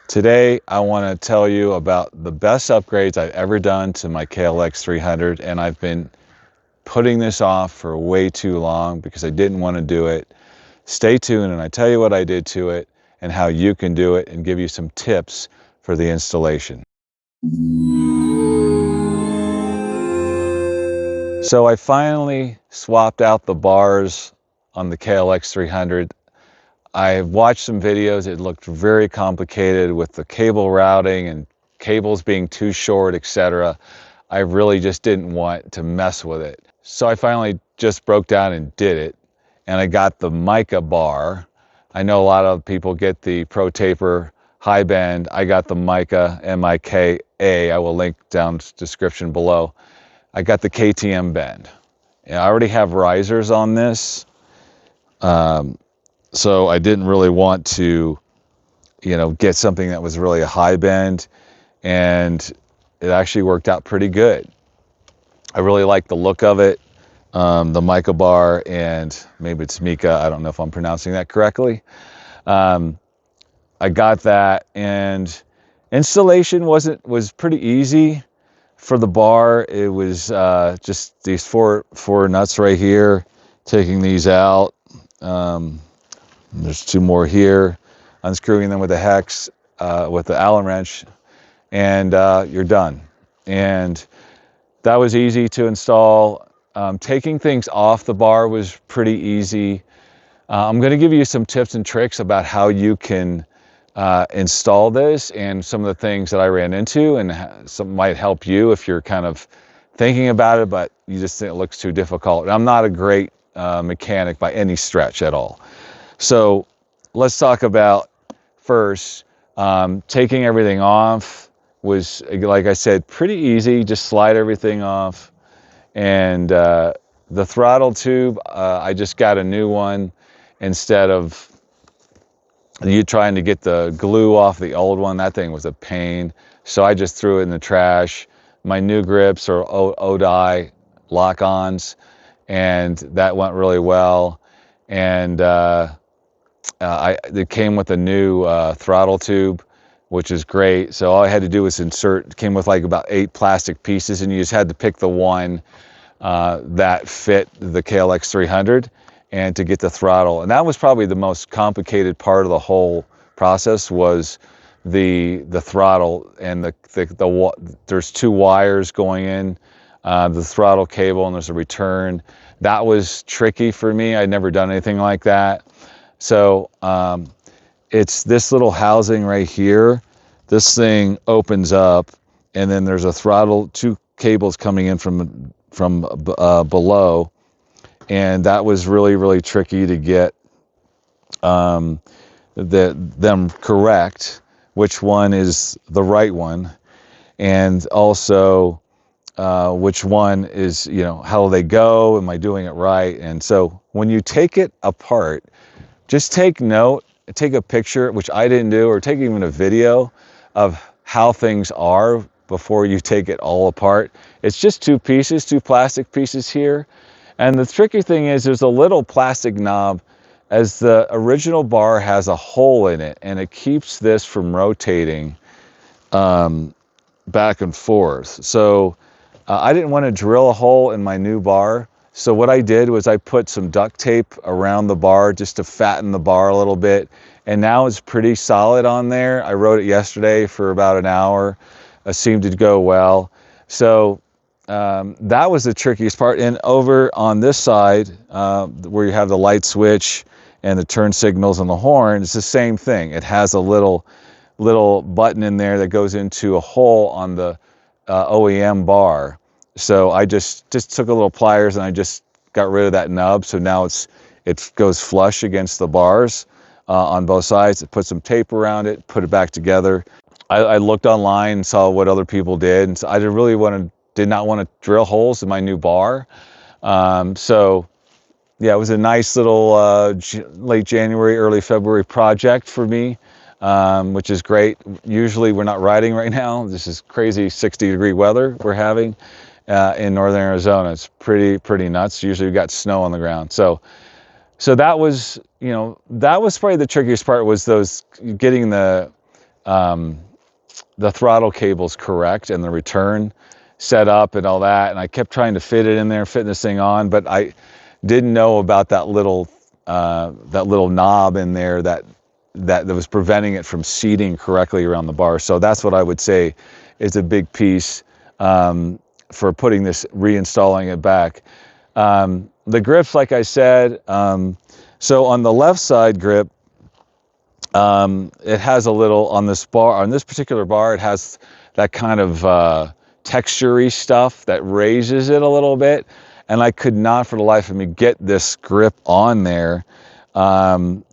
Today, I want to tell you about the best upgrades I've ever done to my KLX 300, and I've been putting this off for way too long because I didn't want to do it. Stay tuned and I tell you what I did to it and how you can do it and give you some tips for the installation. So I finally swapped out the bars on the KLX 300. I watched some videos. It looked very complicated with the cable routing and cables being too short, etc. I really just didn't want to mess with it. So I finally just broke down and did it. And I got the mica bar. I know a lot of people get the Pro Taper high bend. I got the mica, M-I-K-A. I will link down the description below. I got the KTM bend. And I already have risers on this. So I didn't really want to, get something that was really a high bend, and it actually worked out pretty good. I really like the look of it, the mica bar, and maybe it's mica. I don't know if I'm pronouncing that correctly. I got that, and installation was pretty easy for the bar. It was just these four nuts right here, taking these out. There's two more here, unscrewing them with a hex, with the Allen wrench, and you're done. And that was easy to install. Taking things off the bar was pretty easy. I'm going to give you some tips and tricks about how you can install this and some of the things that I ran into, and some might help you if you're kind of thinking about it, but you just think it looks too difficult. And I'm not a great mechanic by any stretch at all. So let's talk about first, taking everything off was, like I said, pretty easy. Just slide everything off. And the throttle tube, I just got a new one instead of you trying to get the glue off the old one. That thing was a pain. So I just threw it in the trash. My new grips are Odai lock-ons, and that went really well. And it came with a new throttle tube, which is great. So all I had to do was insert. It came with like about 8 plastic pieces, and you just had to pick the one that fit the KLX 300 and to get the throttle. And that was probably the most complicated part of the whole process, was the throttle. And there's 2 wires going in the throttle cable, and there's a return. That was tricky for me. I'd never done anything like that. So it's this little housing right here. This thing opens up, and then there's a throttle, 2 cables coming in from below, and that was really, really tricky to get them correct, which one is the right one, and also which one is, how do they go? Am I doing it right? And so when you take it apart, just take note, take a picture, which I didn't do, or take even a video of how things are before you take it all apart. It's just 2 pieces, 2 plastic pieces here. And the tricky thing is there's a little plastic knob, as the original bar has a hole in it, and it keeps this from rotating back and forth. So I didn't want to drill a hole in my new bar. So what I did was I put some duct tape around the bar just to fatten the bar a little bit. And now it's pretty solid on there. I rode it yesterday for about an hour. It seemed to go well. So that was the trickiest part. And over on this side, where you have the light switch and the turn signals and the horn, it's the same thing. It has a little button in there that goes into a hole on the OEM bar. So I just took a little pliers and I just got rid of that nub. So now it goes flush against the bars on both sides. Put some tape around it, put it back together. I looked online and saw what other people did, and so I did not want to drill holes in my new bar. So yeah, it was a nice little late January, early February project for me, which is great. Usually we're not riding right now. This is crazy 60-degree weather we're having in northern Arizona. It's pretty nuts. Usually we've got snow on the ground. So that was, that was probably the trickiest part, was getting the the throttle cable's correct and the return set up and all that. And I kept trying to fit it in there, fitting this thing on, but I didn't know about that little knob in there that was preventing it from seating correctly around the bar. So that's what I would say is a big piece for putting this, reinstalling it back. The grips, like I said, so on the left side grip, it has a little, on this particular bar, it has that kind of texture-y stuff that raises it a little bit. And I could not for the life of me get this grip on there. And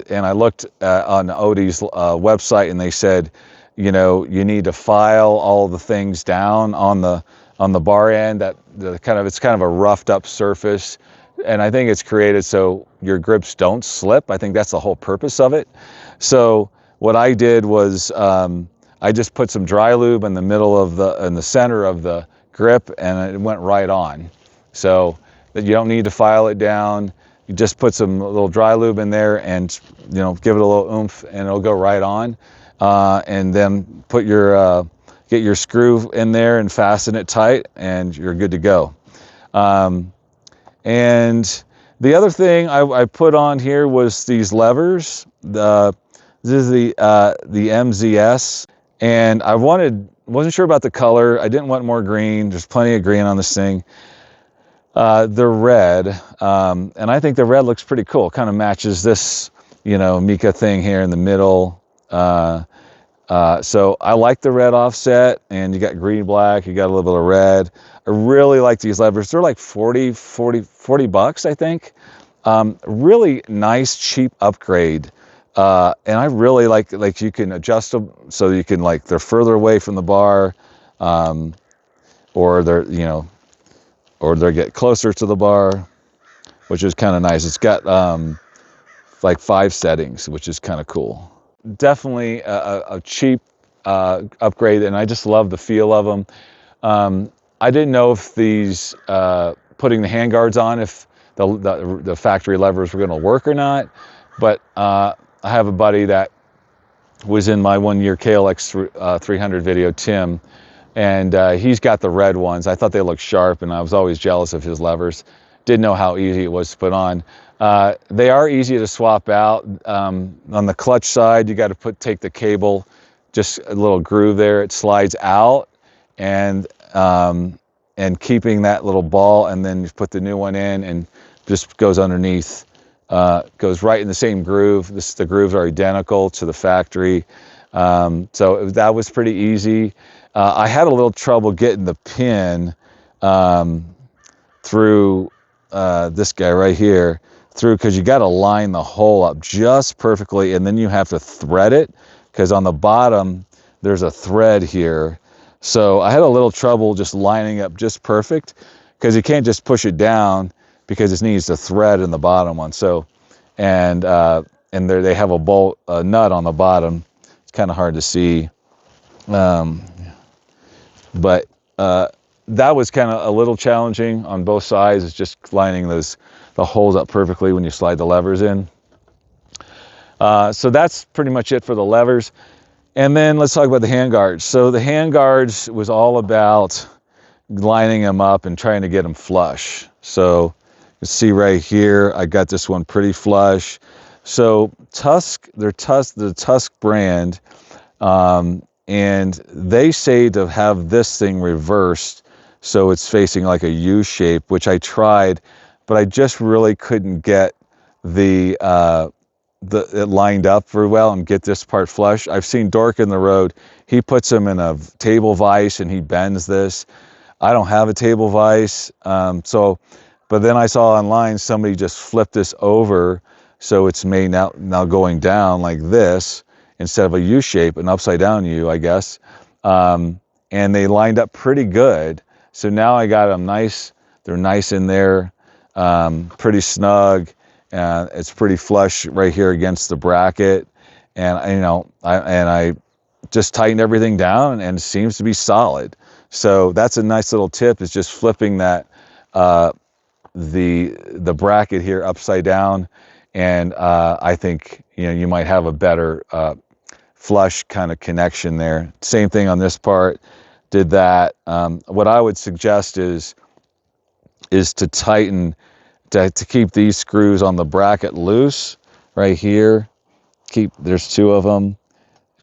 I looked on Odie's website, and they said, you know, you need to file all the things down on the bar end. It's kind of a roughed up surface, and I think it's created so your grips don't slip. I think that's the whole purpose of it. So what I did was I just put some dry lube in the center of the grip, and it went right on. So that you don't need to file it down. You just put some little dry lube in there and, you know, give it a little oomph, and it'll go right on. And then put get your screw in there and fasten it tight, and you're good to go. And the other thing I put on here was these levers. This is the MZS, and I wasn't sure about the color. I didn't want more green. There's plenty of green on this thing. They're red, and I think the red looks pretty cool. Kind of matches this, you know, Mika thing here in the middle. So I like the red offset, and you got green, black, you got a little bit of red. I really like these levers. They're like 40 bucks, I think. Really nice, cheap upgrade. And I really like you can adjust them so you can, like, they're further away from the bar, or they're, you know, or they get closer to the bar, which is kind of nice. It's got like 5 settings, which is kind of cool. Definitely a cheap upgrade, and I just love the feel of them. I didn't know if these putting the handguards on, if the factory levers were going to work or not, but I have a buddy that was in my 1-year KLX 300 video, Tim, and he's got the red ones. I thought they looked sharp, and I was always jealous of his levers. Didn't know how easy it was to put on. They are easy to swap out. On the clutch side, you got to take the cable, just a little groove there. It slides out, and keeping that little ball, and then you put the new one in, and just goes underneath. Goes right in the same groove. The grooves are identical to the factory. So that was pretty easy. I had a little trouble getting the pin through this guy right here, because you got to line the hole up just perfectly, and then you have to thread it, because on the bottom there's a thread here. So I had a little trouble just lining up just perfect, because you can't just push it down, because it needs to thread in the bottom one. So, and there they have a nut on the bottom. It's kind of hard to see. But that was kind of a little challenging on both sides. It's just lining the holes up perfectly when you slide the levers in. So that's pretty much it for the levers. And then let's talk about the handguards. So the handguards was all about lining them up and trying to get them flush. So you see right here, I got this one pretty flush. So Tusk, the Tusk brand, and they say to have this thing reversed so it's facing like a U shape, which I tried, but I just really couldn't get it lined up very well and get this part flush. I've seen Dork in the Road, he puts them in a table vise and he bends this. I don't have a table vise, but then I saw online somebody just flipped this over so it's made now going down like this, instead of a U shape, an upside down U, I guess. And they lined up pretty good. So now I got them nice. They're nice in there, pretty snug. It's pretty flush right here against the bracket. And I just tightened everything down, and it seems to be solid. So that's a nice little tip, is just flipping that, the bracket here upside down. And I think, you might have a better flush kind of connection there. Same thing on this part, did that. What I would suggest is to tighten, to keep these screws on the bracket loose right here. There's 2 of them.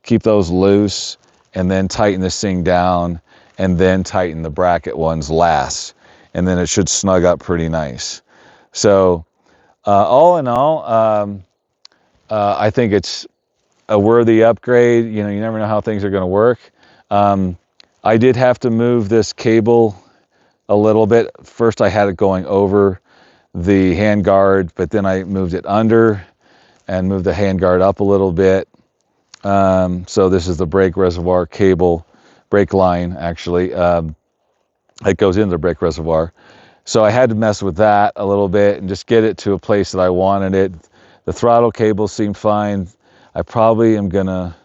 Keep those loose and then tighten this thing down and then tighten the bracket ones last. And then it should snug up pretty nice. So all in all, I think it's a worthy upgrade. You know, you never know how things are going to work. I did have to move this cable a little bit. First I had it going over the handguard, but then I moved it under and moved the handguard up a little bit. So this is the brake reservoir cable, brake line actually. It goes into the brake reservoir. So I had to mess with that a little bit and just get it to a place that I wanted it. The throttle cable seemed fine. I probably am gonna,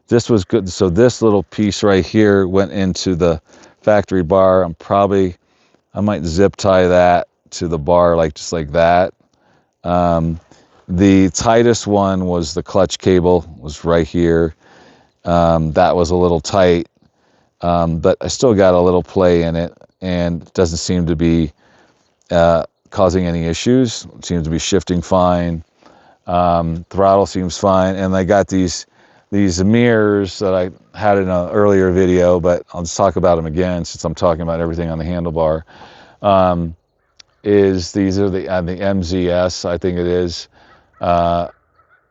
this was good. So this little piece right here went into the factory bar. I might zip tie that to the bar, like just like that. The tightest one was the clutch cable, was right here. That was a little tight, but I still got a little play in it, and it doesn't seem to be causing any issues. It seems to be shifting fine. Throttle seems fine, and I got these mirrors that I had in an earlier video, but I'll just talk about them again since I'm talking about everything on the handlebar. These are the MZS, I think it is.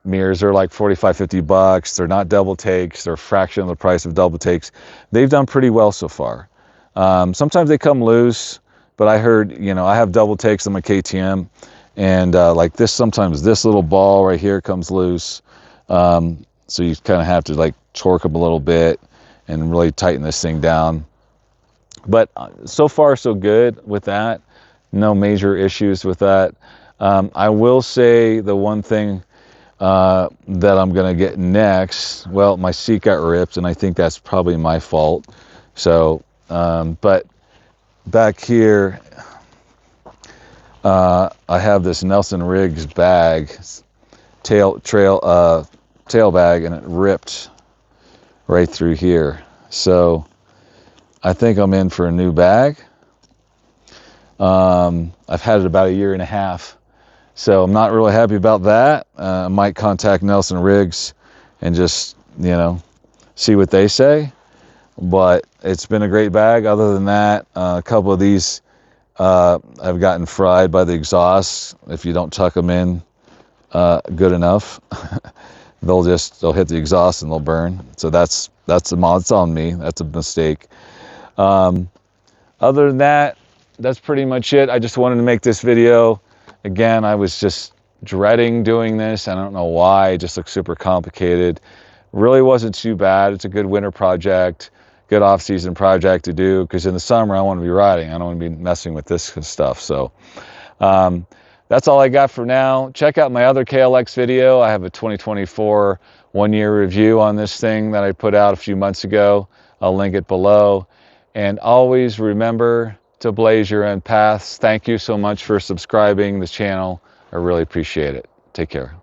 Mirrors are like $45-50. They're not double takes. They're a fraction of the price of double takes. They've done pretty well so far. Sometimes they come loose, but I heard, you know, I have double takes on my KTM, and like this, sometimes this little ball right here comes loose. So you kind of have to like torque them a little bit and really tighten this thing down. But so far so good with that. No major issues with that. I will say the one thing that I'm going to get next, well, my seat got ripped, and I think that's probably my fault. So, but back here, I have this Nelson Riggs bag, tail bag, and it ripped right through here. So I think I'm in for a new bag. I've had it about 1.5 years, so I'm not really happy about that. I might contact Nelson Riggs and just, you know, see what they say. But it's been a great bag. Other than that, a couple of these have gotten fried by the exhaust. If you don't tuck them in good enough, they'll hit the exhaust and they'll burn. So that's on me. That's a mistake. Other than that, that's pretty much it. I just wanted to make this video. Again, I was just dreading doing this. I don't know why. It just looks super complicated. Really wasn't too bad. It's a good winter project, good off-season project to do, because in the summer I want to be riding. I don't want to be messing with this stuff. So that's all I got for now. Check out my other KLX video. I have a 2024 one-year review on this thing that I put out a few months ago. I'll link it below. And always remember to blaze your own paths. Thank you so much for subscribing to the channel. I really appreciate it. Take care.